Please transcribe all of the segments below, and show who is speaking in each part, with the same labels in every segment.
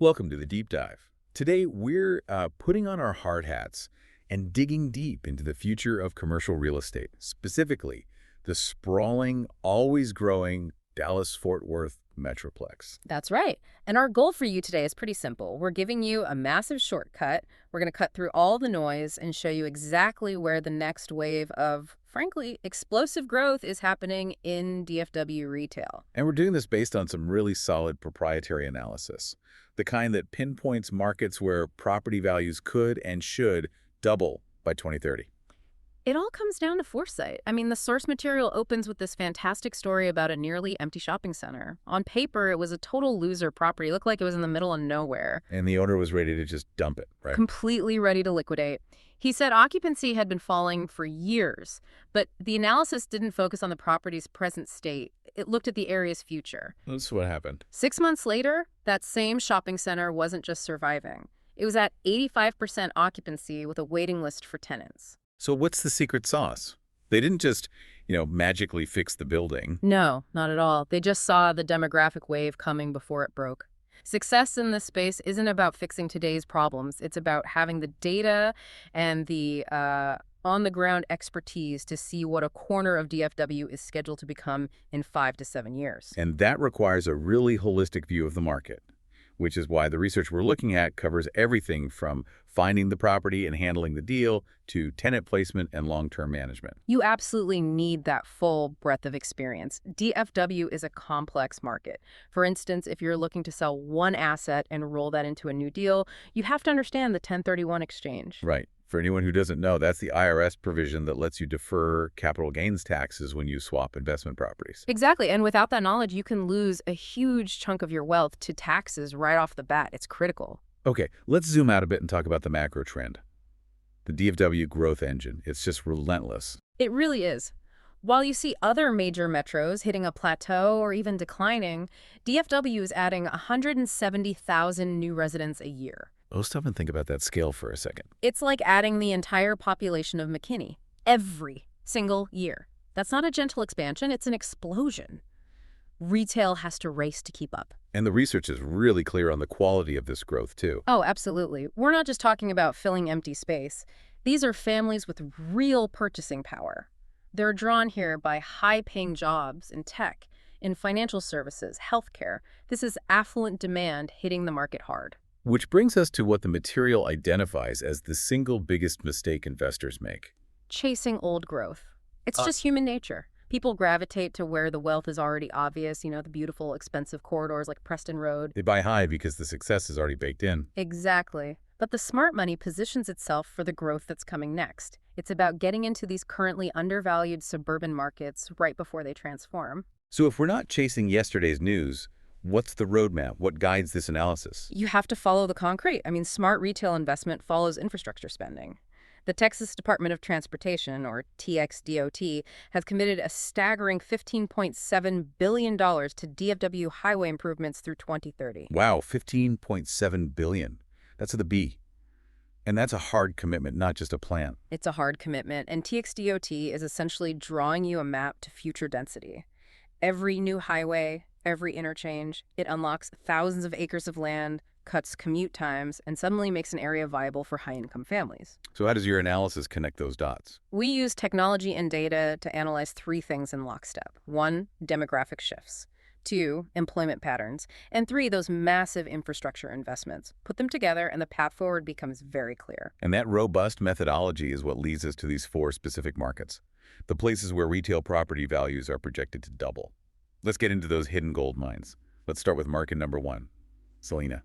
Speaker 1: Welcome to the Deep Dive. Today, we're putting on our hard hats and digging deep into the future of commercial real estate, specifically the sprawling, always growing Dallas-Fort Worth Metroplex.
Speaker 2: That's right. And our goal for you today is pretty simple. We're giving you a massive shortcut. We're going to cut through all the noise and show you exactly where the next wave of, frankly, explosive growth is happening in DFW retail.
Speaker 1: And we're doing this based on some really solid proprietary analysis, the kind that pinpoints markets where property values could and should double by 2030.
Speaker 2: It all comes down to foresight. I mean, the source material opens with this fantastic story about a nearly empty shopping center. On paper, it was a total loser property. It looked like it was in the middle of nowhere.
Speaker 1: And the owner was ready to just dump it, right?
Speaker 2: Completely ready to liquidate. He said occupancy had been falling for years, but the analysis didn't focus on the property's present state. It looked at the area's future.
Speaker 1: That's what happened.
Speaker 2: 6 months later, that same shopping center wasn't just surviving. It was at 85% occupancy with a waiting list for tenants.
Speaker 1: So what's the secret sauce? They didn't just, magically fix the building.
Speaker 2: No, not at all. They just saw the demographic wave coming before it broke. Success in this space isn't about fixing today's problems. It's about having the data and the on-the-ground expertise to see what a corner of DFW is scheduled to become in 5 to 7 years.
Speaker 1: And that requires a really holistic view of the market, which is why the research we're looking at covers everything from finding the property and handling the deal to tenant placement and long-term management.
Speaker 2: You absolutely need that full breadth of experience. DFW is a complex market. For instance, if you're looking to sell one asset and roll that into a new deal, you have to understand the 1031 exchange.
Speaker 1: Right. For anyone who doesn't know, that's the IRS provision that lets you defer capital gains taxes when you swap investment properties.
Speaker 2: Exactly. And without that knowledge, you can lose a huge chunk of your wealth to taxes right off the bat. It's critical.
Speaker 1: Okay, let's zoom out a bit and talk about the macro trend. The DFW growth engine. It's just relentless.
Speaker 2: It really is. While you see other major metros hitting a plateau or even declining, DFW is adding 170,000 new residents a year.
Speaker 1: Oh, stop and think about that scale for a second.
Speaker 2: It's like adding the entire population of McKinney every single year. That's not a gentle expansion, it's an explosion. Retail has to race to keep up.
Speaker 1: And the research is really clear on the quality of this growth, too.
Speaker 2: Oh, absolutely. We're not just talking about filling empty space. These are families with real purchasing power. They're drawn here by high-paying jobs in tech, in financial services, healthcare. This is affluent demand hitting the market hard.
Speaker 1: Which brings us to what the material identifies as the single biggest mistake investors make.
Speaker 2: Chasing old growth. It's just human nature. People gravitate to where the wealth is already obvious, the beautiful, expensive corridors like Preston Road.
Speaker 1: They buy high because the success is already baked in.
Speaker 2: Exactly. But the smart money positions itself for the growth that's coming next. It's about getting into these currently undervalued suburban markets right before they transform.
Speaker 1: So if we're not chasing yesterday's news, what's the roadmap? What guides this analysis?
Speaker 2: You have to follow the concrete. Smart retail investment follows infrastructure spending. The Texas Department of Transportation, or TXDOT, has committed a staggering $15.7 billion to DFW highway improvements through 2030.
Speaker 1: Wow, $15.7 billion. That's with a B. And that's a hard commitment, not just a plan.
Speaker 2: It's a hard commitment, and TXDOT is essentially drawing you a map to future density. Every new highway, every interchange, it unlocks thousands of acres of land, cuts commute times, and suddenly makes an area viable for high-income families.
Speaker 1: So how does your analysis connect those dots?
Speaker 2: We use technology and data to analyze 3 things in lockstep. 1, demographic shifts. 2, employment patterns. And 3, those massive infrastructure investments. Put them together and the path forward becomes very clear.
Speaker 1: And that robust methodology is what leads us to these 4 specific markets, the places where retail property values are projected to double. Let's get into those hidden gold mines. Let's start with market number 1, Salina.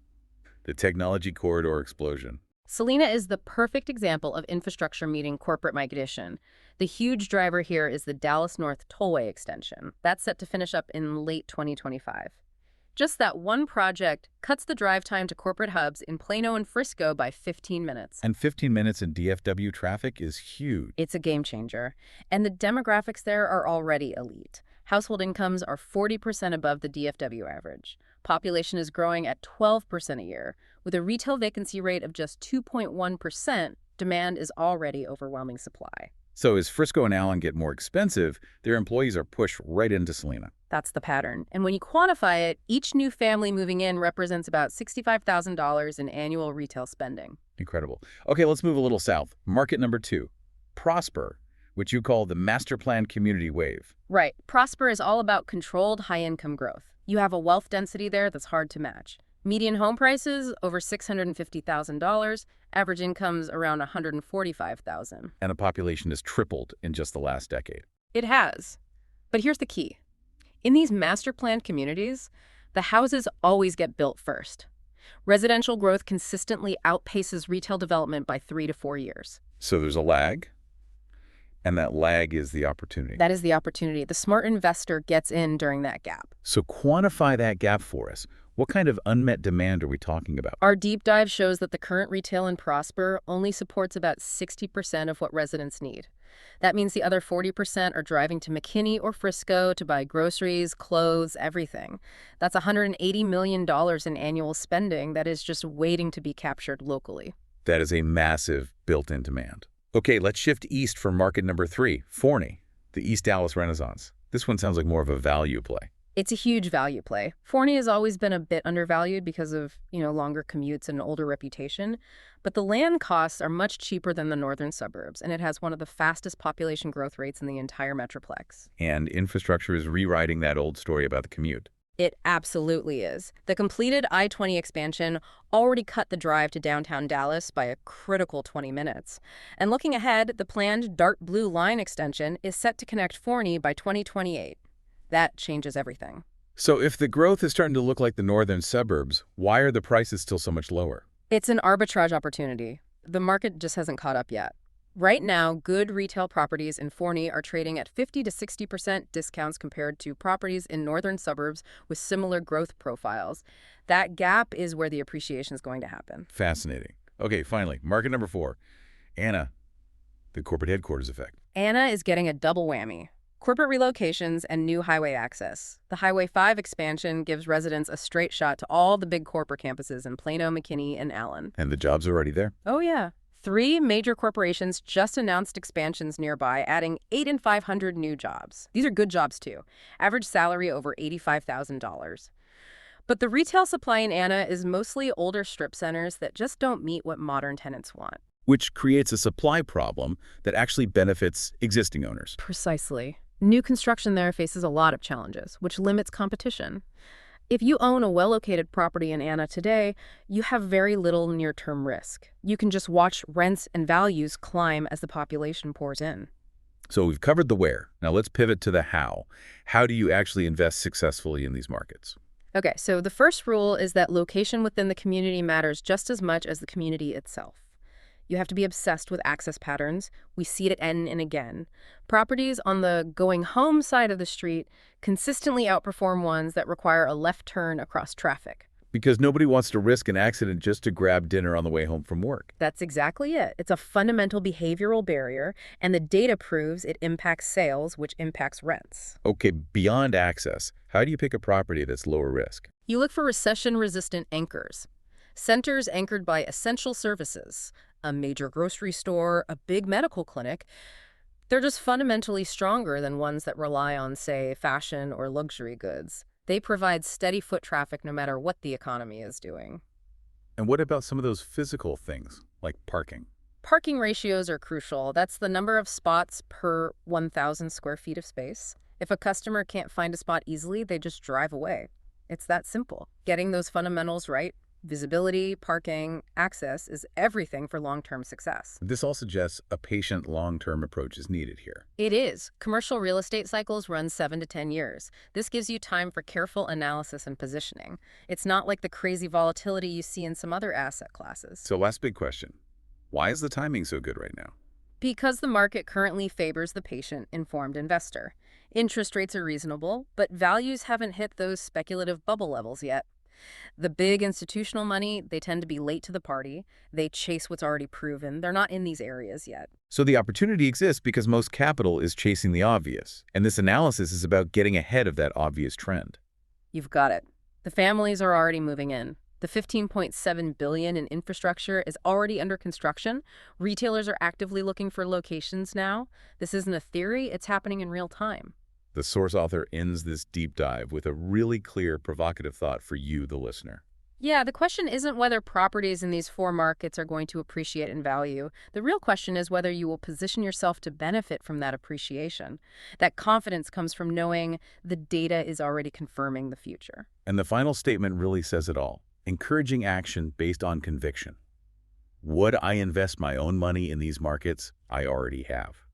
Speaker 1: The technology corridor explosion.
Speaker 2: Salina is the perfect example of infrastructure meeting corporate migration. The huge driver here is the Dallas North Tollway extension. That's set to finish up in late 2025. Just that one project cuts the drive time to corporate hubs in Plano and Frisco by 15 minutes.
Speaker 1: And 15 minutes in DFW traffic is huge.
Speaker 2: It's a game changer. And the demographics there are already elite. Household incomes are 40% above the DFW average. Population is growing at 12% a year. With a retail vacancy rate of just 2.1%, demand is already overwhelming supply.
Speaker 1: So as Frisco and Allen get more expensive, their employees are pushed right into Salina.
Speaker 2: That's the pattern. And when you quantify it, each new family moving in represents about $65,000 in annual retail spending.
Speaker 1: Incredible. Okay, let's move a little south. Market number 2, Prosper, which you call the master plan community wave.
Speaker 2: Right. Prosper is all about controlled high-income growth. You have a wealth density there that's hard to match. Median home prices over $650,000, average incomes around $145,000.
Speaker 1: And the population has tripled in just the last decade.
Speaker 2: It has. But here's the key. In these master planned communities, the houses always get built first. Residential growth consistently outpaces retail development by 3 to 4 years.
Speaker 1: So there's a lag, and that lag is the opportunity.
Speaker 2: That is the opportunity. The smart investor gets in during that gap.
Speaker 1: So quantify that gap for us. What kind of unmet demand are we talking about?
Speaker 2: Our deep dive shows that the current retail in Prosper only supports about 60% of what residents need. That means the other 40% are driving to McKinney or Frisco to buy groceries, clothes, everything. That's $180 million in annual spending that is just waiting to be captured locally.
Speaker 1: That is a massive built-in demand. Okay, let's shift east for market number 3, Forney, the East Dallas Renaissance. This one sounds like more of a value play.
Speaker 2: It's a huge value play. Forney has always been a bit undervalued because of, longer commutes and an older reputation. But the land costs are much cheaper than the northern suburbs, and it has one of the fastest population growth rates in the entire metroplex.
Speaker 1: And infrastructure is rewriting that old story about the commute.
Speaker 2: It absolutely is. The completed I-20 expansion already cut the drive to downtown Dallas by a critical 20 minutes. And looking ahead, the planned dark blue line extension is set to connect Forney by 2028. That changes everything.
Speaker 1: So if the growth is starting to look like the northern suburbs, why are the prices still so much lower?
Speaker 2: It's an arbitrage opportunity. The market just hasn't caught up yet. Right now, good retail properties in Forney are trading at 50 to 60% discounts compared to properties in northern suburbs with similar growth profiles. That gap is where the appreciation is going to happen.
Speaker 1: Fascinating. Okay, finally, market number 4, Anna, the corporate headquarters effect.
Speaker 2: Anna is getting a double whammy. Corporate relocations and new highway access. The Highway 5 expansion gives residents a straight shot to all the big corporate campuses in Plano, McKinney, and Allen.
Speaker 1: And the jobs are already there.
Speaker 2: Oh, yeah. 3 major corporations just announced expansions nearby, adding 8 and 500 new jobs. These are good jobs, too. Average salary over $85,000. But the retail supply in Anna is mostly older strip centers that just don't meet what modern tenants want.
Speaker 1: Which creates a supply problem that actually benefits existing owners.
Speaker 2: Precisely. New construction there faces a lot of challenges, which limits competition. If you own a well-located property in Anna today, you have very little near-term risk. You can just watch rents and values climb as the population pours in.
Speaker 1: So we've covered the where. Now let's pivot to the how. How do you actually invest successfully in these markets?
Speaker 2: Okay, so the first rule is that location within the community matters just as much as the community itself. You have to be obsessed with access patterns. We see it again and again. Properties on the going home side of the street consistently outperform ones that require a left turn across traffic.
Speaker 1: Because nobody wants to risk an accident just to grab dinner on the way home from work.
Speaker 2: That's exactly it. It's a fundamental behavioral barrier, and the data proves it impacts sales, which impacts rents.
Speaker 1: Okay, beyond access, how do you pick a property that's lower risk?
Speaker 2: You look for recession-resistant anchors. Centers anchored by essential services, a major grocery store, a big medical clinic. They're just fundamentally stronger than ones that rely on, say, fashion or luxury goods. They provide steady foot traffic no matter what the economy is doing.
Speaker 1: And what about some of those physical things, like parking?
Speaker 2: Parking ratios are crucial. That's the number of spots per 1,000 square feet of space. If a customer can't find a spot easily, they just drive away. It's that simple. Getting those fundamentals right, visibility, parking, access, is everything for long-term success.
Speaker 1: This all suggests a patient long-term approach is needed here.
Speaker 2: It is. Commercial real estate cycles run 7 to 10 years. This gives you time for careful analysis and positioning. It's not like the crazy volatility you see in some other asset classes.
Speaker 1: So last big question. Why is the timing so good right now?
Speaker 2: Because the market currently favors the patient-informed investor. Interest rates are reasonable, but values haven't hit those speculative bubble levels yet. The big institutional money, they tend to be late to the party. They chase what's already proven. They're not in these areas yet.
Speaker 1: So the opportunity exists because most capital is chasing the obvious, and this analysis is about getting ahead of that obvious trend.
Speaker 2: You've got it. The families are already moving in. The $15.7 billion in infrastructure is already under construction. Retailers are actively looking for locations now. This isn't a theory, it's happening in real time.
Speaker 1: The source author ends this deep dive with a really clear, provocative thought for you, the listener.
Speaker 2: Yeah, the question isn't whether properties in these four markets are going to appreciate in value. The real question is whether you will position yourself to benefit from that appreciation. That confidence comes from knowing the data is already confirming the future.
Speaker 1: And the final statement really says it all, encouraging action based on conviction. Would I invest my own money in these markets? I already have.